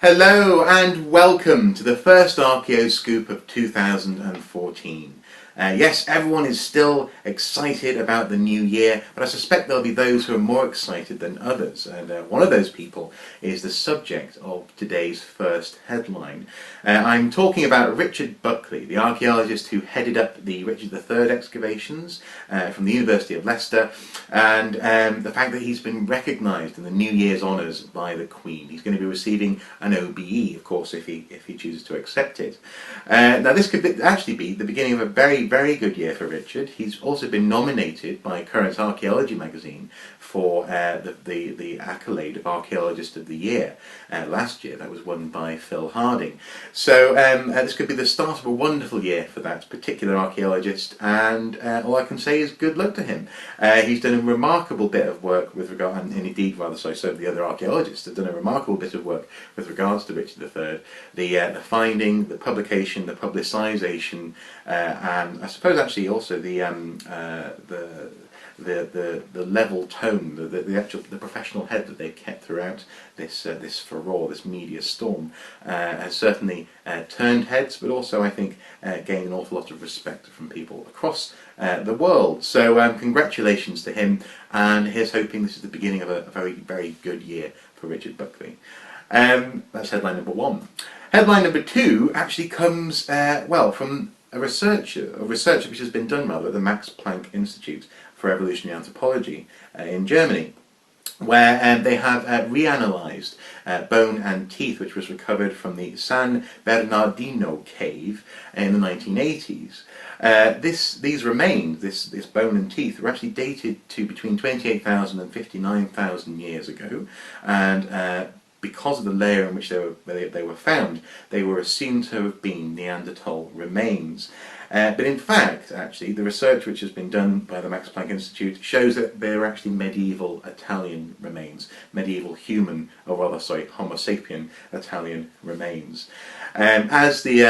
Hello and welcome to the first Archaeoscoop of 2014. Yes, everyone is still excited about the new year, but I suspect there'll be those who are more excited than others. And one of those people is the subject of today's first headline. I'm talking about Richard Buckley, the archaeologist who headed up the Richard III excavations from the University of Leicester, and the fact that he's been recognised in the New Year's honours by the Queen. He's going to be receiving an OBE, of course, if he chooses to accept it. Now, this could actually be the beginning of a very good year for Richard. He's also been nominated by Current Archaeology magazine for the accolade of Archaeologist of the Year. Last year that was won by Phil Harding. So this could be the start of a wonderful year for that particular archaeologist, and all I can say is good luck to him. He's done a remarkable bit of work with regard, and indeed rather so the other archaeologists have done a remarkable bit of work with regards to Richard III. The finding, the publication, the publicisation, and I suppose actually also the level tone, the professional head that they've kept throughout this furore, this media storm, has certainly turned heads, but also I think gained an awful lot of respect from people across the world. So congratulations to him, and here's hoping this is the beginning of a very good year for Richard Buckley. That's headline number one. Headline number two actually comes from a research which has been done at the Max Planck Institute for Evolutionary Anthropology in Germany, where they have reanalysed bone and teeth which was recovered from the San Bernardino cave in the 1980s. These remains, this bone and teeth, were actually dated to between 28,000 and 59,000 years ago, and because of the layer in which they were found, they were assumed to have been Neanderthal remains. But in fact, actually, the research which has been done by the Max Planck Institute shows that they were actually medieval Italian remains, medieval human, or rather, sorry, Homo sapien Italian remains. As the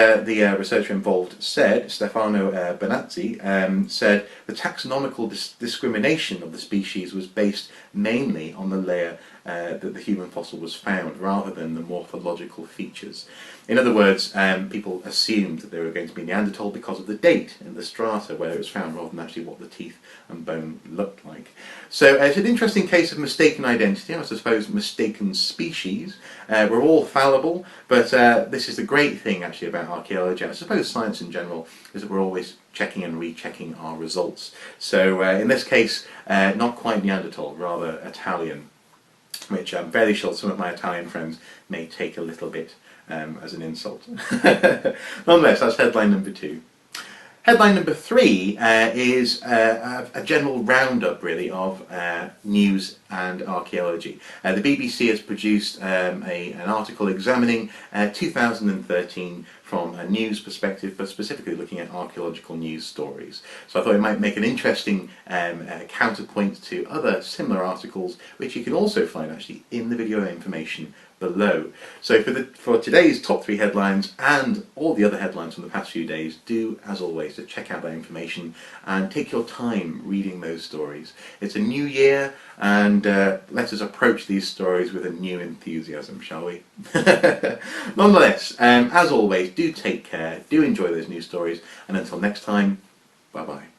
researcher involved said, Stefano Benazzi, said the taxonomical discrimination of the species was based mainly on the layer that the human fossil was found, rather than the morphological features. In other words, people assumed that they were going to be Neanderthal because of the date and the strata where it was found, rather than actually what the teeth and bone looked like. So it's an interesting case of mistaken identity, I suppose mistaken species. We're all fallible, but this is the great thing actually about archaeology, and I suppose science in general, is that we're always checking and rechecking our results. So in this case, not quite Neanderthal, rather Italian, which I'm fairly sure some of my Italian friends may take a little bit as an insult. Nonetheless, that's headline number two. Headline number three is a general roundup, really, of news and archaeology. The BBC has produced an article examining 2013 from a news perspective, but specifically looking at archaeological news stories. So I thought it might make an interesting counterpoint to other similar articles, which you can also find actually in the video information below. So for today's top three headlines and all the other headlines from the past few days, do, as always, to check out that information and take your time reading those stories. It's a new year, and let us approach these stories with a new enthusiasm, shall we? Nonetheless, as always, do take care, do enjoy those news stories, and until next time, bye bye.